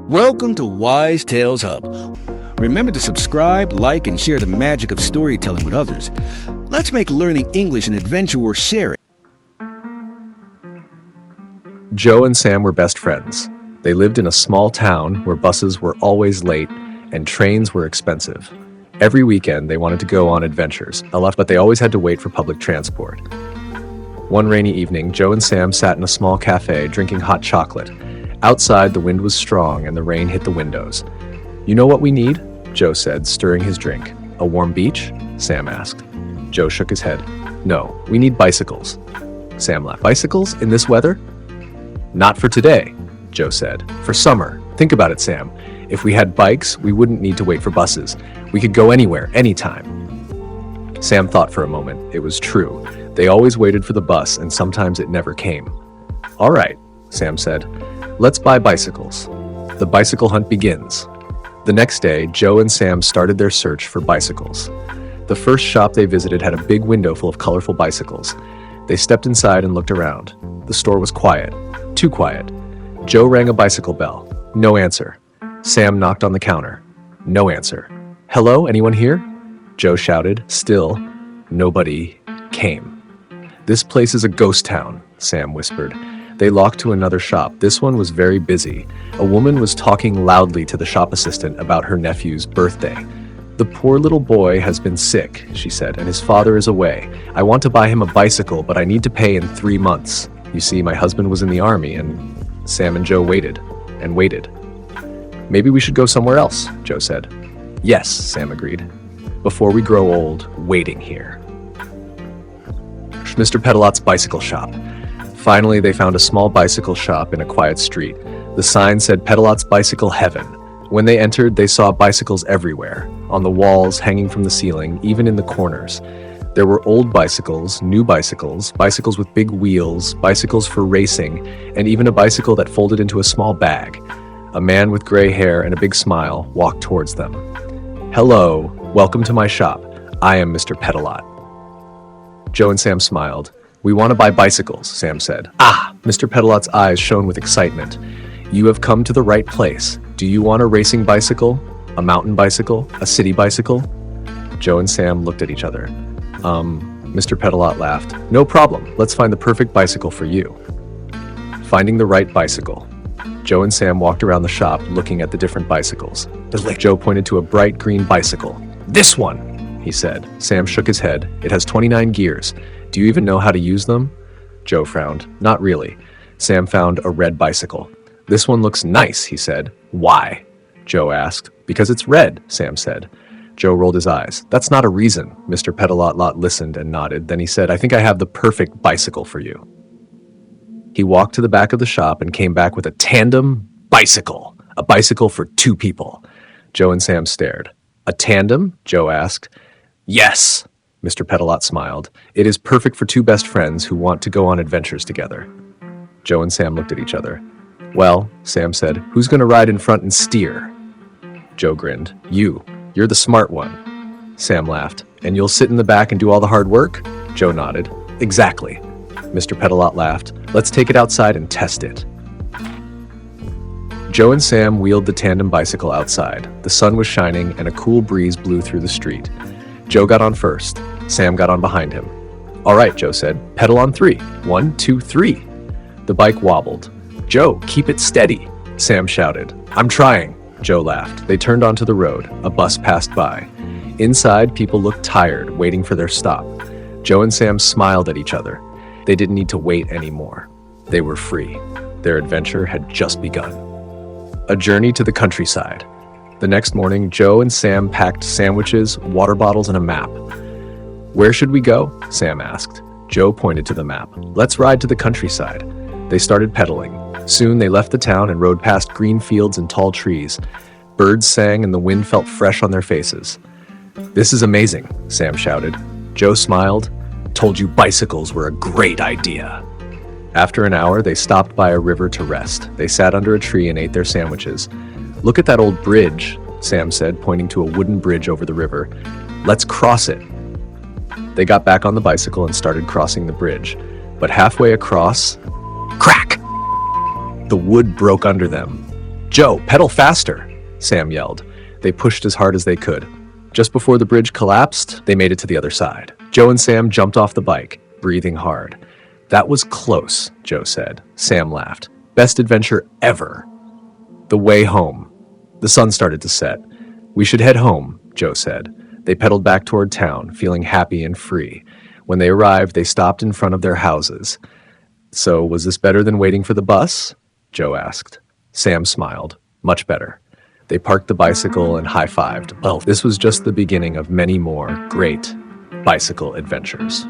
Welcome to Wise Tales Hub. Remember to subscribe, like, and share the magic of storytelling with others. Let's make learning English an adventure worth sharing. Joe and Sam were best friends. They lived in a small town where buses were always late and trains were expensive. Every weekend, they wanted to go on adventures, but they always had to wait for public transport. One rainy evening, Joe and Sam sat in a small cafe drinking hot chocolate. Outside, the wind was strong and the rain hit the windows. "You know what we need?" Joe said, stirring his drink. "A warm beach?" Sam asked. Joe shook his head. "No, we need bicycles." Sam laughed. "Bicycles in this weather?" "Not for today," Joe said. "For summer. Think about it, Sam. If we had bikes, we wouldn't need to wait for buses. We could go anywhere, anytime." Sam thought for a moment. It was true. They always waited for the bus, and sometimes it never came. "All right," Sam said. "Let's buy bicycles." The bicycle hunt begins. The next day, Joe and Sam started their search for bicycles. The first shop they visited had a big window full of colorful bicycles. They stepped inside and looked around. The store was quiet. Too quiet. Joe rang a bicycle bell. No answer. Sam knocked on the counter. No answer. "Hello, anyone here?" Joe shouted. Still, nobody came. "This place is a ghost town," Sam whispered. They walked to another shop. This one was very busy. A woman was talking loudly to the shop assistant about her nephew's birthday. "The poor little boy has been sick," she said, "and his father is away. I want to buy him a bicycle, but I need to pay in 3 months. You see, my husband was in the army," and Sam and Joe waited and waited. "Maybe we should go somewhere else," Joe said. "Yes," Sam agreed. "Before we grow old, waiting here." Mr. Pedalot's bicycle shop. Finally, they found a small bicycle shop in a quiet street. The sign said Pedalot's Bicycle Heaven. When they entered, they saw bicycles everywhere, on the walls, hanging from the ceiling, even in the corners. There were old bicycles, new bicycles, bicycles with big wheels, bicycles for racing, and even a bicycle that folded into a small bag. A man with gray hair and a big smile walked towards them. "Hello, welcome to my shop. I am Mr. Pedalot." Joe and Sam smiled. "We want to buy bicycles," Sam said. "Ah!" Mr. Pedalot's eyes shone with excitement. "You have come to the right place. Do you want a racing bicycle? A mountain bicycle? A city bicycle?" Joe and Sam looked at each other. Mr. Pedalot laughed. "No problem. Let's find the perfect bicycle for you." Finding the right bicycle. Joe and Sam walked around the shop looking at the different bicycles. Joe pointed to a bright green bicycle. "This one," he said. Sam shook his head. "It has 29 gears. Do you even know how to use them?" Joe frowned. "Not really." Sam found a red bicycle. "This one looks nice," he said. "Why?" Joe asked. "Because it's red," Sam said. Joe rolled his eyes. "That's not a reason." Mr. Pedalot listened and nodded. Then he said, "I think I have the perfect bicycle for you." He walked to the back of the shop and came back with a tandem bicycle. A bicycle for 2 people. Joe and Sam stared. "A tandem?" Joe asked. "Yes." Mr. Pedalot smiled. "It is perfect for 2 best friends who want to go on adventures together." Joe and Sam looked at each other. "Well," Sam said, "who's going to ride in front and steer?" Joe grinned. You're the smart one." Sam laughed. "And you'll sit in the back and do all the hard work?" Joe nodded. "Exactly." Mr. Pedalot laughed. "Let's take it outside and test it." Joe and Sam wheeled the tandem bicycle outside. The sun was shining and a cool breeze blew through the street. Joe got on first. Sam got on behind him. "All right," Joe said. "Pedal on 3. 1, 2, 3. The bike wobbled. "Joe, keep it steady," Sam shouted. "I'm trying." Joe laughed. They turned onto the road. A bus passed by. Inside, people looked tired, waiting for their stop. Joe and Sam smiled at each other. They didn't need to wait anymore. They were free. Their adventure had just begun. A journey to the countryside. The next morning, Joe and Sam packed sandwiches, water bottles, and a map. "Where should we go?" Sam asked. Joe pointed to the map. "Let's ride to the countryside." They started pedaling. Soon they left the town and rode past green fields and tall trees. Birds sang and the wind felt fresh on their faces. "This is amazing," Sam shouted. Joe smiled. "Told you bicycles were a great idea." After an hour, they stopped by a river to rest. They sat under a tree and ate their sandwiches. "Look at that old bridge," Sam said, pointing to a wooden bridge over the river. "Let's cross it." They got back on the bicycle and started crossing the bridge. But halfway across, crack! The wood broke under them. "Joe, pedal faster!" Sam yelled. They pushed as hard as they could. Just before the bridge collapsed, they made it to the other side. Joe and Sam jumped off the bike, breathing hard. "That was close," Joe said. Sam laughed. "Best adventure ever." The way home. The sun started to set. "We should head home," Joe said. They pedaled back toward town, feeling happy and free. When they arrived, they stopped in front of their houses. "So, was this better than waiting for the bus?" Joe asked. Sam smiled. "Much better." They parked the bicycle and high-fived. Well, this was just the beginning of many more great bicycle adventures.